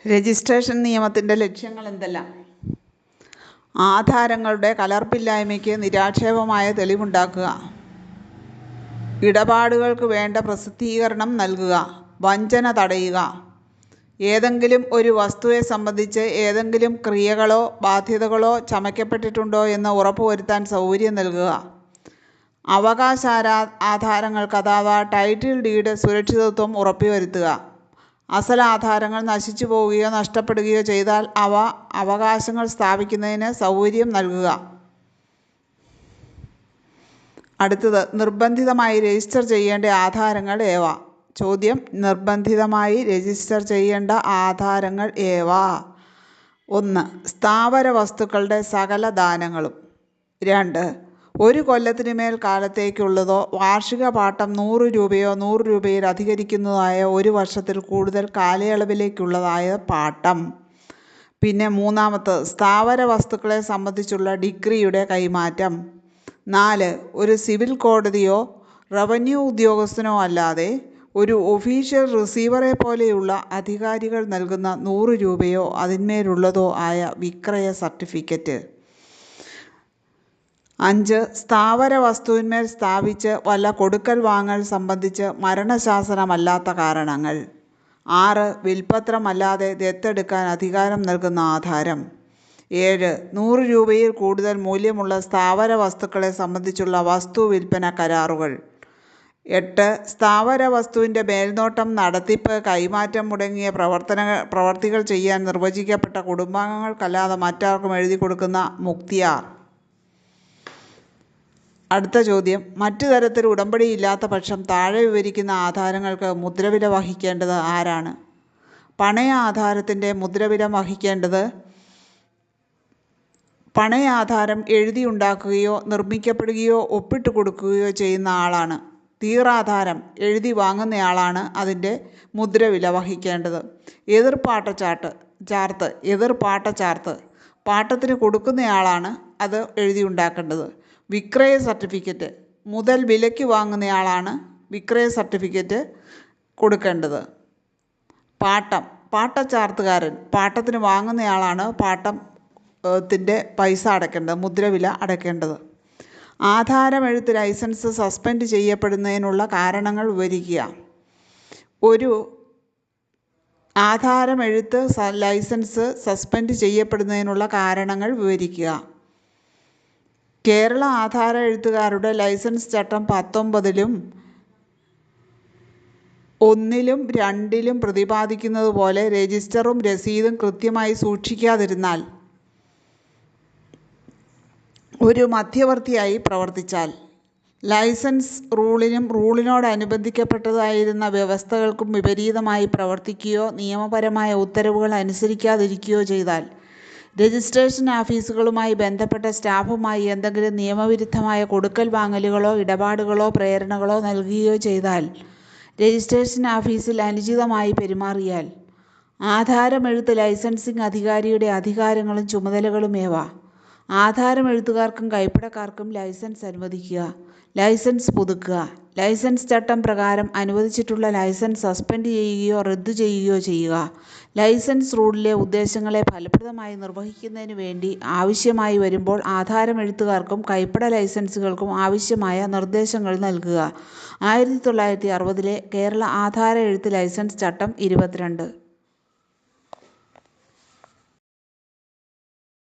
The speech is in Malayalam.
രജിസ്ട്രേഷൻ നിയമത്തിൻ്റെ ലക്ഷ്യങ്ങൾ എന്തെല്ലാം? ആധാരങ്ങളുടെ കലർപ്പില്ലായ്മയ്ക്ക് നിരാക്ഷേപമായ തെളിവുണ്ടാക്കുക, ഇടപാടുകൾക്ക് വേണ്ട പ്രസിദ്ധീകരണം നൽകുക, വഞ്ചന തടയുക, ഏതെങ്കിലും ഒരു വസ്തുവെ സംബന്ധിച്ച് ഏതെങ്കിലും ക്രിയകളോ ബാധ്യതകളോ ചമയ്ക്കപ്പെട്ടിട്ടുണ്ടോ എന്ന് ഉറപ്പുവരുത്താൻ സൗകര്യം നൽകുക, ആധാരങ്ങൾക്ക് അഥവാ ടൈറ്റിൽ ഡീഡ് സുരക്ഷിതത്വം ഉറപ്പുവരുത്തുക, അസലാധാരങ്ങൾ നശിച്ചു പോവുകയോ നഷ്ടപ്പെടുകയോ ചെയ്താൽ അവ അവകാശങ്ങൾ സ്ഥാപിക്കുന്നതിന് സൗകര്യം നൽകുക. അടുത്തത്, നിർബന്ധിതമായി രജിസ്റ്റർ ചെയ്യേണ്ട ആധാരങ്ങൾ ഏവ? ചോദ്യം: നിർബന്ധിതമായി രജിസ്റ്റർ ചെയ്യേണ്ട ആധാരങ്ങൾ ഏവ? 1. സ്ഥാവര വസ്തുക്കളുടെ സകല ദാനങ്ങളും. 2. ഒരു കൊല്ലത്തിനുമേൽ കാലത്തേക്കുള്ളതോ വാർഷിക പാട്ടം 100 രൂപയോ 100 രൂപയിൽ അധികരിക്കുന്നതായ 1 വർഷത്തിൽ കൂടുതൽ കാലയളവിലേക്കുള്ളതായ പാട്ടം. പിന്നെ 3. സ്ഥാവര വസ്തുക്കളെ സംബന്ധിച്ചുള്ള ഡിഗ്രിയുടെ കൈമാറ്റം. 4. ഒരു സിവിൽ കോടതിയോ റവന്യൂ ഉദ്യോഗസ്ഥനോ അല്ലാതെ ഒരു ഒഫീഷ്യൽ റിസീവറെ പോലെയുള്ള അധികാരികൾ നൽകുന്ന 100 രൂപയോ അതിന്മേലുള്ളതോ ആയ വിക്രയ സർട്ടിഫിക്കറ്റ്. 5. സ്ഥാവര വസ്തുവിന്മേൽ സ്ഥാപിച്ച് വല്ല കൊടുക്കൽ വാങ്ങൽ സംബന്ധിച്ച് മരണശാസനമല്ലാത്ത കാരണങ്ങൾ. 6. വിൽപ്പത്രം അല്ലാതെ ദത്തെടുക്കാൻ അധികാരം നൽകുന്ന ആധാരം. 7. 100 രൂപയിൽ കൂടുതൽ മൂല്യമുള്ള സ്ഥാവര വസ്തുക്കളെ സംബന്ധിച്ചുള്ള വസ്തു വിൽപ്പന കരാറുകൾ. 8. സ്ഥാവര വസ്തുവിൻ്റെ മേൽനോട്ടം, നടത്തിപ്പ്, കൈമാറ്റം മുടങ്ങിയ പ്രവർത്തികൾ ചെയ്യാൻ നിർവചിക്കപ്പെട്ട കുടുംബാംഗങ്ങൾക്കല്ലാതെ മറ്റാർക്കും എഴുതി കൊടുക്കുന്ന മുക്തിയാർ. അടുത്ത ചോദ്യം: മറ്റു തരത്തിൽ ഉടമ്പടിയില്ലാത്ത പക്ഷം താഴെ വിവരിക്കുന്ന ആധാരങ്ങൾക്ക് മുദ്രവില വഹിക്കേണ്ടത് ആരാണ്? പണയ ആധാരത്തിൻ്റെ മുദ്രവില വഹിക്കേണ്ടത് പണയാധാരം എഴുതിയുണ്ടാക്കുകയോ നിർമ്മിക്കപ്പെടുകയോ ഒപ്പിട്ട് കൊടുക്കുകയോ ചെയ്യുന്ന ആളാണ്. തീറാധാരം എഴുതി വാങ്ങുന്നയാളാണ് അതിൻ്റെ മുദ്രവില വഹിക്കേണ്ടത്. എതിർപാട്ടച്ചാർത്ത് പാട്ടത്തിന് കൊടുക്കുന്നയാളാണ് അത് എഴുതിയുണ്ടാക്കേണ്ടത്. വിക്രയ സർട്ടിഫിക്കറ്റ് മുതൽ വിലയ്ക്ക് വാങ്ങുന്നയാളാണ് വിക്രയ സർട്ടിഫിക്കറ്റ് കൊടുക്കേണ്ടത്. പാട്ടച്ചാർത്തുകാരൻ പാട്ടത്തിന് വാങ്ങുന്നയാളാണ് പാട്ടത്തിൻ്റെ പൈസ അടയ്ക്കേണ്ടത്, മുദ്രവില അടയ്ക്കേണ്ടത്. ആധാരമെഴുത്ത് ലൈസൻസ് സസ്പെൻഡ് ചെയ്യപ്പെടുന്നതിനുള്ള കാരണങ്ങൾ വിവരിക്കുക. ഒരു ആധാരമെഴുത്ത് ലൈസൻസ് സസ്പെൻഡ് ചെയ്യപ്പെടുന്നതിനുള്ള കാരണങ്ങൾ വിവരിക്കുക. കേരള ആധാര എഴുത്തുകാരുടെ ലൈസൻസ് ചട്ടം 19-ലും 1-ലും 2-ലും പ്രതിപാദിക്കുന്നത് പോലെ രജിസ്റ്ററും രസീതും കൃത്യമായി സൂക്ഷിക്കാതിരുന്നാൽ, ഒരു മധ്യവർത്തിയായി പ്രവർത്തിച്ചാൽ, ലൈസൻസ് റൂളിനും റൂളിനോടനുബന്ധിക്കപ്പെട്ടതായിരുന്ന വ്യവസ്ഥകൾക്കും വിപരീതമായി പ്രവർത്തിക്കുകയോ നിയമപരമായ ഉത്തരവുകൾ അനുസരിക്കാതിരിക്കുകയോ ചെയ്താൽ, രജിസ്ട്രേഷൻ ഓഫീസുകളുമായി ബന്ധപ്പെട്ട സ്റ്റാഫുമായി എന്തെങ്കിലും നിയമവിരുദ്ധമായ കൊടുക്കൽ വാങ്ങലുകളോ ഇടപാടുകളോ പ്രേരണകളോ നൽകുകയോ ചെയ്താൽ, രജിസ്ട്രേഷൻ ഓഫീസിൽ അനുചിതമായി പെരുമാറിയാൽ, ആധാരമെഴുത്ത് ലൈസൻസിംഗ് അധികാരിയുടെ അധികാരങ്ങളും ചുമതലകളും ഏവ? ആധാരമെഴുത്തുകാർക്കും കൈപ്പടക്കാർക്കും ലൈസൻസ് അനുവദിക്കുക, ലൈസൻസ് പുതുക്കുക, ലൈസൻസ് ചട്ടം പ്രകാരം അനുവദിച്ചിട്ടുള്ള ലൈസൻസ് സസ്പെൻഡ് ചെയ്യുകയോ റദ്ദു ചെയ്യുകയോ ചെയ്യുക, ലൈസൻസ് റൂളിലെ ഉദ്ദേശങ്ങളെ ഫലപ്രദമായി നിർവഹിക്കുന്നതിന് വേണ്ടി ആവശ്യമായി വരുമ്പോൾ ആധാരമെഴുത്തുകാർക്കും കൈപ്പട ലൈസൻസുകൾക്കും ആവശ്യമായ നിർദ്ദേശങ്ങൾ നൽകുക. 1960-ലെ കേരള ആധാര എഴുത്ത് ലൈസൻസ് ചട്ടം 22.